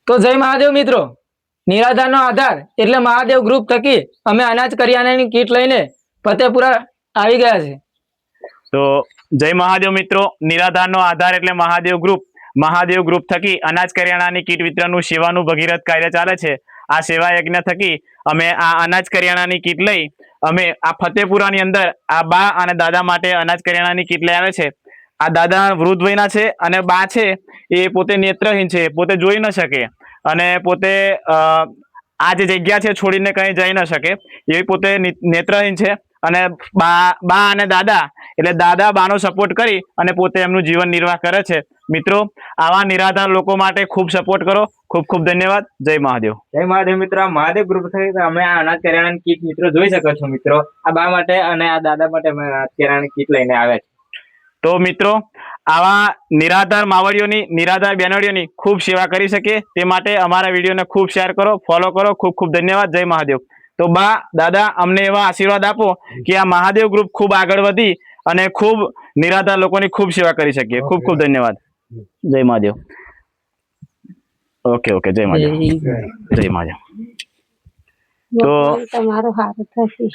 તો જય મહાદેવ મિત્રો, નિરાધારનો આધાર એટલે મહાદેવ ગ્રુપ થકી અમે અનાજ કરિયાણાની કીટ લઈને ફતેપુરા આવી ગયા છે। તો જય મહાદેવ મિત્રો, નિરાધારનો આધાર એટલે મહાદેવ ગ્રુપ થકી અનાજ કરિયાણાની કીટ વિતરણનું સેવાનું ભગીરથ કાર્ય ચાલે છે। આ સેવા યજ્ઞ થકી અમે આ અનાજ કરિયાણાની કીટ લઈ અમે આ ફતેપુરાની અંદર આ બા અને દાદા માટે અનાજ કરિયાણાની કીટ લઈ આવે છે। આ દાદા વૃદ્ધ વયના છે અને બા છે એ પોતે નેત્રહીન છે, પોતે જોઈ ન શકે અને પોતે આ જે જગ્યા છે છોડીને કઈ જઈ ન શકે, એ પોતે નેત્રહીન છે અને બા અને દાદા એટલે દાદા બાનો સપોર્ટ કરી અને પોતે એમનું જીવન નિર્વાહ કરે છે। મિત્રો, આવા નિરાધાર લોકો માટે ખૂબ સપોર્ટ કરો। ખૂબ ખૂબ ધન્યવાદ। જય મહાદેવ। જય મહાદેવ મિત્રો, આ મહાદેવ ગ્રુપ થઈ અમે આ અનાજ કરિયાણાની કીટ મિત્રો જોઈ શકો છો મિત્રો, આ બા માટે અને આ દાદા માટે અમે અનાજ કરિયાણાની કીટ લઈને આવ્યા છે। તો મિત્રો, આવા નિરાધાર માવડીઓની, નિરાધાર બેનડીઓની ખૂબ સેવા કરી શકે તે માટે અમારા વિડીયોને ખૂબ શેર કરો, ફોલો કરો। ખૂબ ખૂબ ધન્યવાદ। જય મહાદેવ। તો બા દાદા અમને એવા આશીર્વાદ આપો કે આ મહાદેવ ગ્રુપ ખૂબ આગળ વધી અને ખૂબ નિરાધાર લોકોની ખૂબ સેવા કરી શકીએ। ખૂબ ખૂબ ધન્યવાદ। જય મહાદેવ। ઓકે ઓકે, જય મહાદેવ। જય મહાદેવ। તો તમારું સારું થશે।